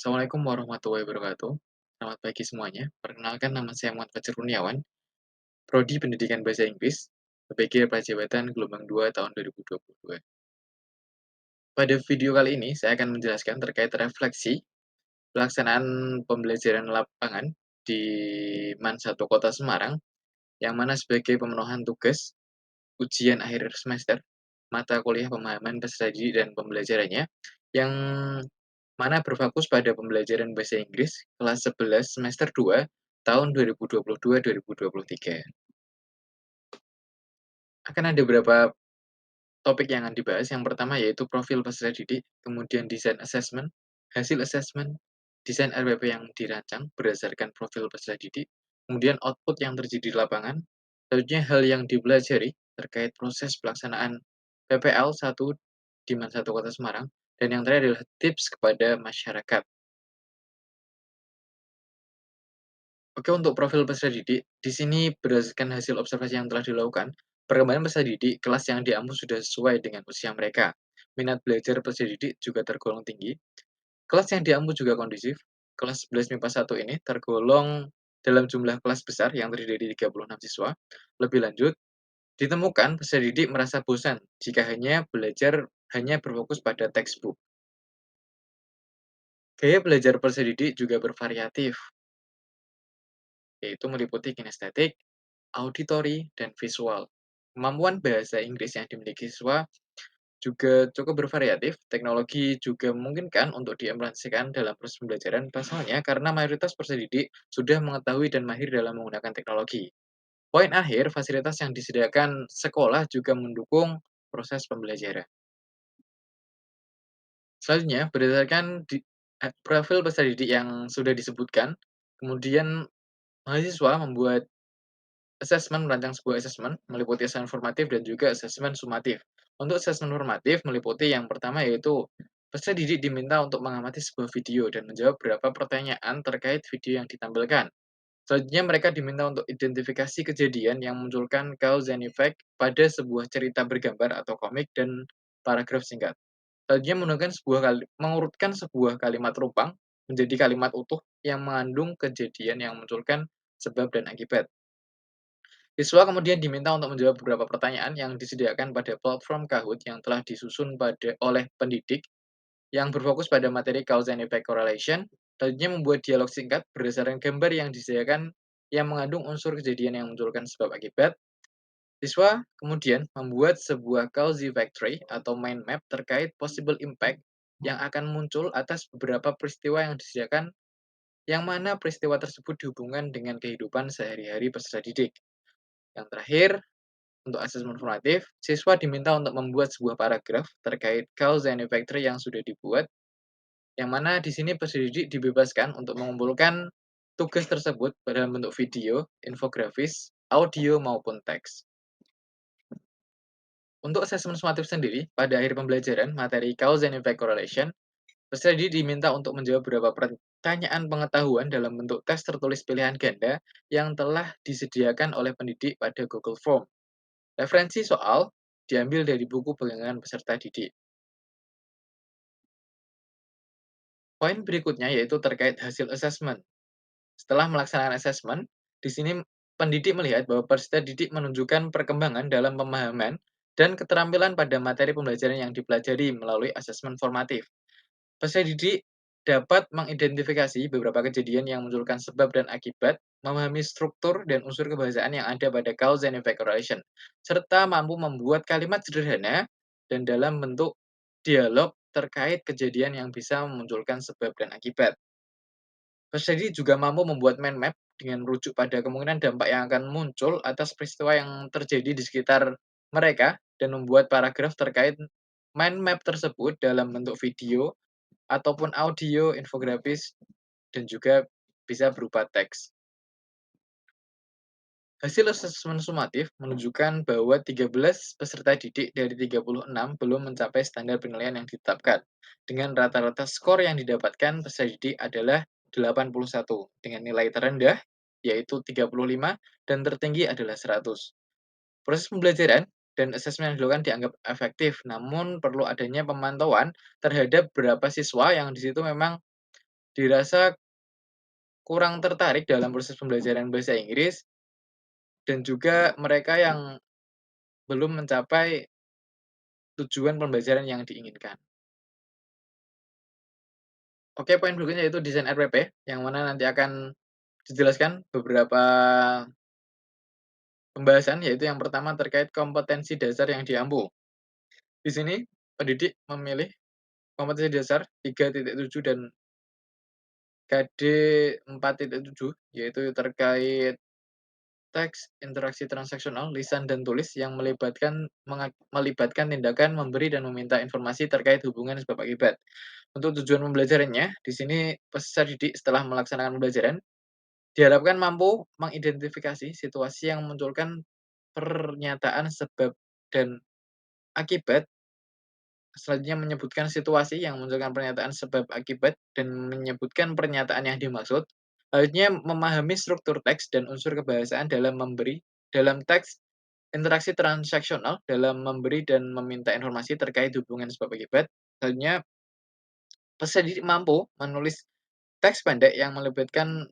Assalamualaikum warahmatullahi wabarakatuh. Selamat pagi semuanya. Perkenalkan nama saya Muhammad Fajar Kurniawan, Prodi Pendidikan Bahasa Inggris, PPG Prajabatan Gelombang 2 tahun 2022. Pada video kali ini, saya akan menjelaskan terkait refleksi pelaksanaan pembelajaran lapangan di MAN 1 Kota Semarang, yang mana sebagai pemenuhan tugas ujian akhir semester, mata kuliah pemahaman peserta didik dan pembelajarannya, yang mana berfokus pada pembelajaran bahasa Inggris kelas 11 semester 2 tahun 2022-2023. Akan ada beberapa topik yang akan dibahas. Yang pertama yaitu profil peserta didik, kemudian desain assessment, hasil assessment, desain RPP yang dirancang berdasarkan profil peserta didik, kemudian output yang terjadi di lapangan, selanjutnya hal yang dipelajari terkait proses pelaksanaan PPL 1 di MAN 1 Kota Semarang, dan yang terakhir adalah tips kepada masyarakat. Oke, untuk profil peserta didik, di sini berdasarkan hasil observasi yang telah dilakukan, perkembangan peserta didik kelas yang diampu sudah sesuai dengan usia mereka. Minat belajar peserta didik juga tergolong tinggi. Kelas yang diampu juga kondusif. Kelas 11 MIPA 1 ini tergolong dalam jumlah kelas besar yang terdiri dari 36 siswa. Lebih lanjut, ditemukan peserta didik merasa bosan jika hanya berfokus pada textbook. Gaya belajar peserta didik juga bervariatif, yaitu meliputi kinestetik, auditori, dan visual. Kemampuan bahasa Inggris yang dimiliki siswa juga cukup bervariatif. Teknologi juga memungkinkan untuk diimplementasikan dalam proses pembelajaran, pasalnya karena mayoritas peserta didik sudah mengetahui dan mahir dalam menggunakan teknologi. Poin akhir, fasilitas yang disediakan sekolah juga mendukung proses pembelajaran. Selanjutnya, berdasarkan profil peserta didik yang sudah disebutkan, kemudian mahasiswa membuat merancang sebuah asesmen meliputi asesmen formatif dan juga asesmen sumatif. Untuk asesmen formatif meliputi yang pertama yaitu peserta didik diminta untuk mengamati sebuah video dan menjawab beberapa pertanyaan terkait video yang ditampilkan. Selanjutnya mereka diminta untuk identifikasi kejadian yang memunculkan cause and effect pada sebuah cerita bergambar atau komik dan paragraf singkat. Selanjutnya mengurutkan sebuah kalimat rupang menjadi kalimat utuh yang mengandung kejadian yang memunculkan sebab dan akibat. Siswa kemudian diminta untuk menjawab beberapa pertanyaan yang disediakan pada platform Kahoot yang telah disusun oleh pendidik yang berfokus pada materi cause and effect correlation. Selanjutnya membuat dialog singkat berdasarkan gambar yang disediakan yang mengandung unsur kejadian yang memunculkan sebab akibat. Siswa kemudian membuat sebuah cause effect tree atau mind map terkait possible impact yang akan muncul atas beberapa peristiwa yang disediakan, yang mana peristiwa tersebut dihubungkan dengan kehidupan sehari-hari peserta didik. Yang terakhir, untuk asesmen formatif, siswa diminta untuk membuat sebuah paragraf terkait cause and effect tree yang sudah dibuat, yang mana di sini peserta didik dibebaskan untuk mengumpulkan tugas tersebut dalam bentuk video, infografis, audio, maupun teks. Untuk asesmen sumatif sendiri, pada akhir pembelajaran materi cause and effect correlation, peserta didik diminta untuk menjawab beberapa pertanyaan pengetahuan dalam bentuk tes tertulis pilihan ganda yang telah disediakan oleh pendidik pada Google Form. Referensi soal diambil dari buku pegangan peserta didik. Poin berikutnya yaitu terkait hasil asesmen. Setelah melaksanakan asesmen, di sini pendidik melihat bahwa peserta didik menunjukkan perkembangan dalam pemahaman dan keterampilan pada materi pembelajaran yang dipelajari melalui asesmen formatif. Peserta didik dapat mengidentifikasi beberapa kejadian yang memunculkan sebab dan akibat, memahami struktur dan unsur kebahasaan yang ada pada cause and effect correlation, serta mampu membuat kalimat sederhana dan dalam bentuk dialog terkait kejadian yang bisa memunculkan sebab dan akibat. Peserta didik juga mampu membuat mind map dengan merujuk pada kemungkinan dampak yang akan muncul atas peristiwa yang terjadi di sekitar mereka dan membuat paragraf terkait mind map tersebut dalam bentuk video ataupun audio, infografis, dan juga bisa berupa teks. Hasil asesmen sumatif menunjukkan bahwa 13 peserta didik dari 36 belum mencapai standar penilaian yang ditetapkan. Dengan rata-rata skor yang didapatkan peserta didik adalah 81, dengan nilai terendah yaitu 35 dan tertinggi adalah 100. Proses pembelajaran dan asesmen yang dilakukan dianggap efektif, namun perlu adanya pemantauan terhadap berapa siswa yang di situ memang dirasa kurang tertarik dalam proses pembelajaran bahasa Inggris dan juga mereka yang belum mencapai tujuan pembelajaran yang diinginkan. Oke, poin berikutnya yaitu desain RPP, yang mana nanti akan dijelaskan beberapa pembahasan, yaitu yang pertama terkait kompetensi dasar yang diampu. Di sini, pendidik memilih kompetensi dasar 3.7 dan KD 4.7, yaitu terkait teks, interaksi transaksional, lisan dan tulis yang melibatkan tindakan memberi dan meminta informasi terkait hubungan sebab akibat. Untuk tujuan pembelajarannya, di sini peserta didik setelah melaksanakan pembelajaran diharapkan mampu mengidentifikasi situasi yang memunculkan pernyataan sebab dan akibat, selanjutnya menyebutkan situasi yang memunculkan pernyataan sebab akibat dan menyebutkan pernyataan yang dimaksud. Selanjutnya memahami struktur teks dan unsur kebahasaan dalam teks, interaksi transaksional dalam memberi dan meminta informasi terkait hubungan sebab akibat. Selanjutnya, peserta didik mampu menulis teks pendek yang melibatkan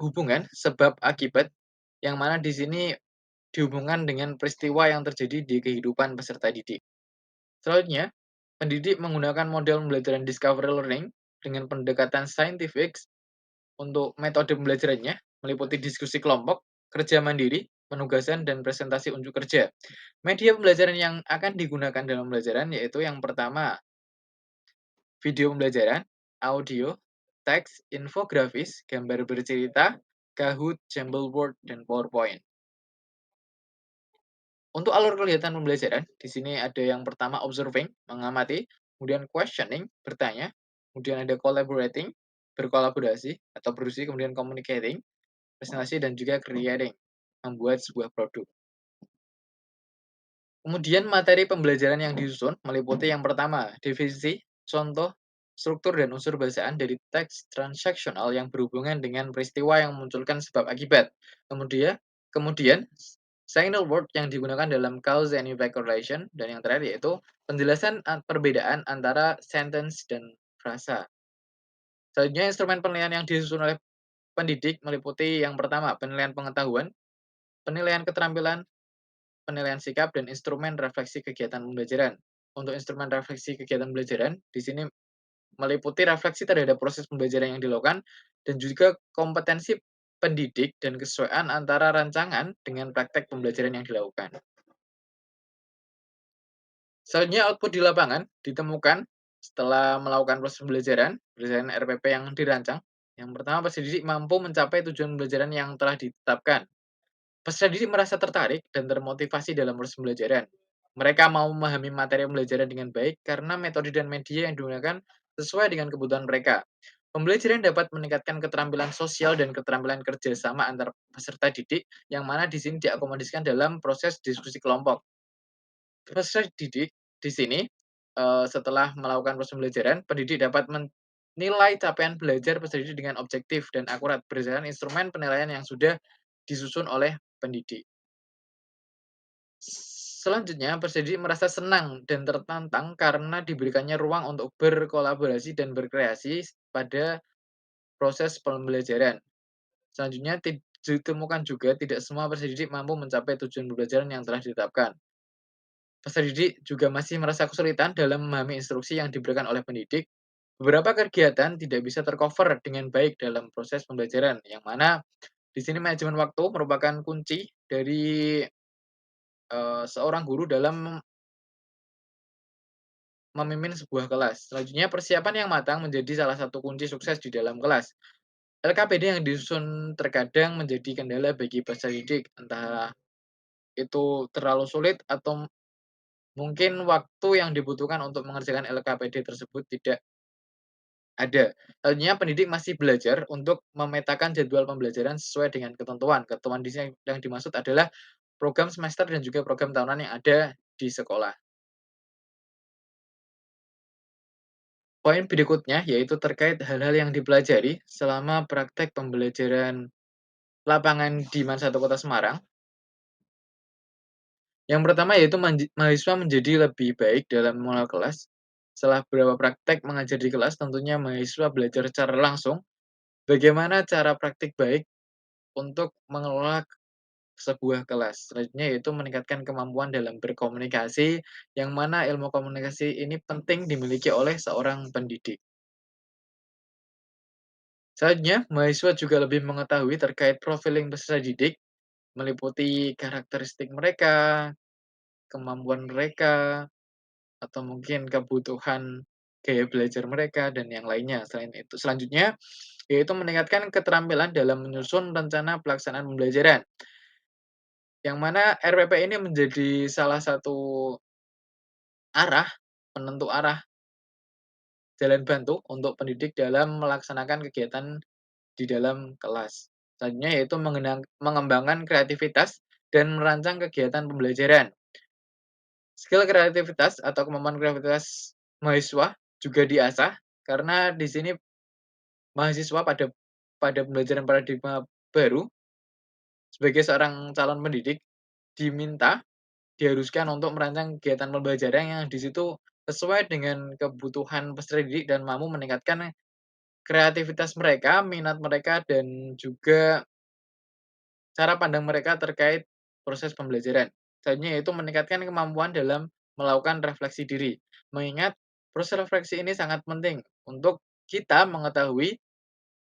hubungan sebab akibat, yang mana di sini dihubungkan dengan peristiwa yang terjadi di kehidupan peserta didik. Selanjutnya, pendidik menggunakan model pembelajaran discovery learning dengan pendekatan saintifik untuk metode pembelajarannya, meliputi diskusi kelompok, kerja mandiri, penugasan, dan presentasi unjuk kerja. Media pembelajaran yang akan digunakan dalam pembelajaran yaitu yang pertama, video pembelajaran, audio, teks, infografis, gambar bercerita, Kahoot, Jambleboard, dan PowerPoint. Untuk alur kegiatan pembelajaran, di sini ada yang pertama observing, mengamati, kemudian questioning, bertanya, kemudian ada collaborating, berkolaborasi atau berusaha, kemudian communicating, presentasi, dan juga creating, membuat sebuah produk. Kemudian materi pembelajaran yang disusun meliputi yang pertama, definisi, contoh, struktur dan unsur bahasaan dari teks transaksional yang berhubungan dengan peristiwa yang memunculkan sebab akibat. Kemudian signal word yang digunakan dalam cause and effect correlation, dan yang terakhir yaitu penjelasan perbedaan antara sentence dan frasa. Selanjutnya instrumen penilaian yang disusun oleh pendidik meliputi yang pertama, penilaian pengetahuan, penilaian keterampilan, penilaian sikap, dan instrumen refleksi kegiatan pembelajaran. Untuk instrumen refleksi kegiatan pembelajaran, di sini meliputi refleksi terhadap proses pembelajaran yang dilakukan dan juga kompetensi pendidik dan kesesuaian antara rancangan dengan praktek pembelajaran yang dilakukan. Selanjutnya output di lapangan ditemukan setelah melakukan proses pembelajaran berdasarkan RPP yang dirancang. Yang pertama, peserta didik mampu mencapai tujuan pembelajaran yang telah ditetapkan. Peserta didik merasa tertarik dan termotivasi dalam proses pembelajaran. Mereka mau memahami materi pembelajaran dengan baik karena metode dan media yang digunakan sesuai dengan kebutuhan mereka. Pembelajaran dapat meningkatkan keterampilan sosial dan keterampilan kerjasama antar peserta didik, yang mana di sini diakomodasikan dalam proses diskusi kelompok. Peserta didik di sini, setelah melakukan proses pembelajaran, pendidik dapat menilai capaian belajar peserta didik dengan objektif dan akurat berdasarkan instrumen penilaian yang sudah disusun oleh pendidik. Selanjutnya, peserta didik merasa senang dan tertantang karena diberikannya ruang untuk berkolaborasi dan berkreasi pada proses pembelajaran. Selanjutnya, ditemukan juga tidak semua peserta didik mampu mencapai tujuan pembelajaran yang telah ditetapkan. Peserta didik juga masih merasa kesulitan dalam memahami instruksi yang diberikan oleh pendidik. Beberapa kegiatan tidak bisa tercover dengan baik dalam proses pembelajaran, yang mana di sini manajemen waktu merupakan kunci dari seorang guru dalam memimpin sebuah kelas. Selanjutnya, persiapan yang matang menjadi salah satu kunci sukses di dalam kelas. LKPD yang disusun terkadang menjadi kendala bagi peserta didik, entah itu terlalu sulit atau mungkin waktu yang dibutuhkan untuk mengerjakan LKPD tersebut tidak ada. Selanjutnya, pendidik masih belajar untuk memetakan jadwal pembelajaran sesuai dengan ketentuan. Ketentuan di sini yang dimaksud adalah program semester dan juga program tahunan yang ada di sekolah. Poin berikutnya yaitu terkait hal-hal yang dipelajari selama praktek pembelajaran lapangan di Satu Kota Semarang. Yang pertama yaitu mahasiswa menjadi lebih baik dalam mengelola kelas. Setelah beberapa praktek mengajar di kelas, tentunya mahasiswa belajar secara langsung bagaimana cara praktik baik untuk mengelola sebuah kelas. Selanjutnya yaitu meningkatkan kemampuan dalam berkomunikasi, yang mana ilmu komunikasi ini penting dimiliki oleh seorang pendidik. Selanjutnya, mahasiswa juga lebih mengetahui terkait profiling peserta didik, meliputi karakteristik mereka, kemampuan mereka, atau mungkin kebutuhan gaya belajar mereka, dan yang lainnya. Selain itu, selanjutnya, yaitu meningkatkan keterampilan dalam menyusun rencana pelaksanaan pembelajaran, yang mana RPP ini menjadi salah satu arah, penentu arah, jalan bantu untuk pendidik dalam melaksanakan kegiatan di dalam kelas. Selanjutnya yaitu mengembangkan kreativitas dan merancang kegiatan pembelajaran. Skill kreativitas atau kemampuan kreativitas mahasiswa juga diasah, karena di sini mahasiswa pada pembelajaran paradigma baru, sebagai seorang calon pendidik diharuskan untuk merancang kegiatan pembelajaran yang di situ sesuai dengan kebutuhan peserta didik dan mampu meningkatkan kreativitas mereka, minat mereka, dan juga cara pandang mereka terkait proses pembelajaran. Selanjutnya yaitu meningkatkan kemampuan dalam melakukan refleksi diri. Mengingat proses refleksi ini sangat penting untuk kita mengetahui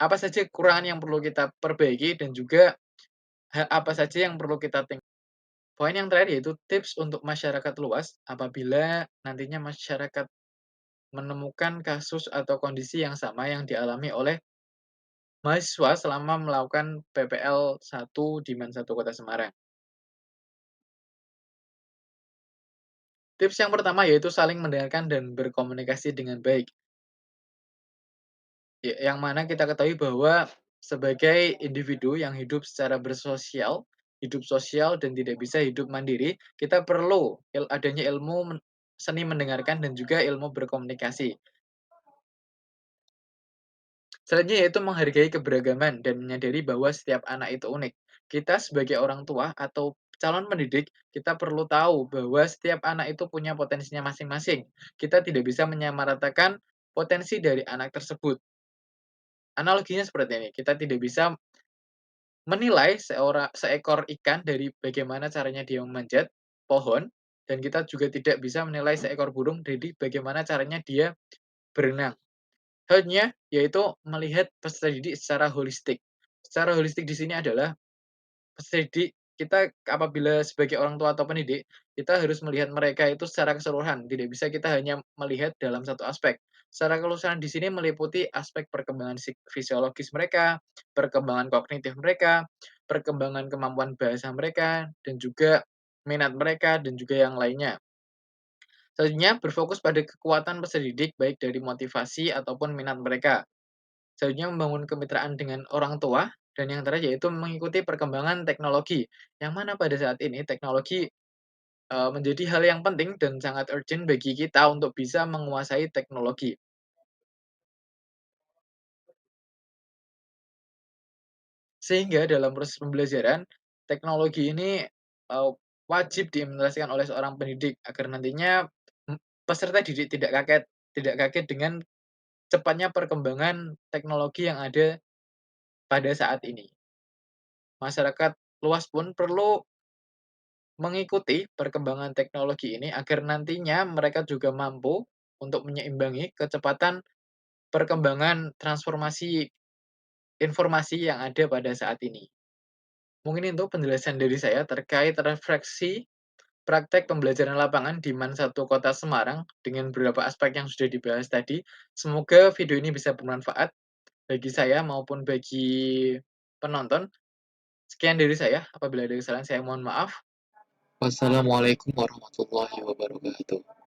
apa saja kekurangan yang perlu kita perbaiki dan juga apa saja yang perlu kita tingkatkan. Poin yang terakhir yaitu tips untuk masyarakat luas apabila nantinya masyarakat menemukan kasus atau kondisi yang sama yang dialami oleh mahasiswa selama melakukan PPL 1 di Men 1 Kota Semarang. Tips yang pertama yaitu saling mendengarkan dan berkomunikasi dengan baik. Yang mana kita ketahui bahwa sebagai individu yang hidup secara bersosial, hidup sosial dan tidak bisa hidup mandiri, kita perlu adanya ilmu seni mendengarkan dan juga ilmu berkomunikasi. Selanjutnya yaitu menghargai keberagaman dan menyadari bahwa setiap anak itu unik. Kita sebagai orang tua atau calon pendidik, kita perlu tahu bahwa setiap anak itu punya potensinya masing-masing. Kita tidak bisa menyamaratakan potensi dari anak tersebut. Analoginya seperti ini, kita tidak bisa menilai seekor ikan dari bagaimana caranya dia memanjat pohon, dan kita juga tidak bisa menilai seekor burung dari bagaimana caranya dia berenang. Hanya yaitu melihat peserta didik secara holistik. Secara holistik di sini adalah peserta didik kita apabila sebagai orang tua atau pendidik, kita harus melihat mereka itu secara keseluruhan, tidak bisa kita hanya melihat dalam satu aspek. Secara keseluruhan di sini meliputi aspek perkembangan fisiologis mereka, perkembangan kognitif mereka, perkembangan kemampuan bahasa mereka, dan juga minat mereka, dan juga yang lainnya. Selanjutnya, berfokus pada kekuatan peserta didik baik dari motivasi ataupun minat mereka. Selanjutnya membangun kemitraan dengan orang tua, dan yang terakhir yaitu mengikuti perkembangan teknologi, yang mana pada saat ini teknologi, menjadi hal yang penting dan sangat urgent bagi kita untuk bisa menguasai teknologi. Sehingga dalam proses pembelajaran, teknologi ini, wajib diimplementasikan oleh seorang pendidik agar nantinya, peserta didik tidak kaget dengan cepatnya perkembangan teknologi yang ada pada saat ini. Masyarakat luas pun perlu mengikuti perkembangan teknologi ini agar nantinya mereka juga mampu untuk menyeimbangi kecepatan perkembangan transformasi informasi yang ada pada saat ini. Mungkin itu penjelasan dari saya terkait refleksi praktek pembelajaran lapangan di Man 1 Kota Semarang dengan beberapa aspek yang sudah dibahas tadi. Semoga video ini bisa bermanfaat bagi saya maupun bagi penonton. Sekian dari saya, apabila ada kesalahan saya mohon maaf. Wassalamualaikum warahmatullahi wabarakatuh.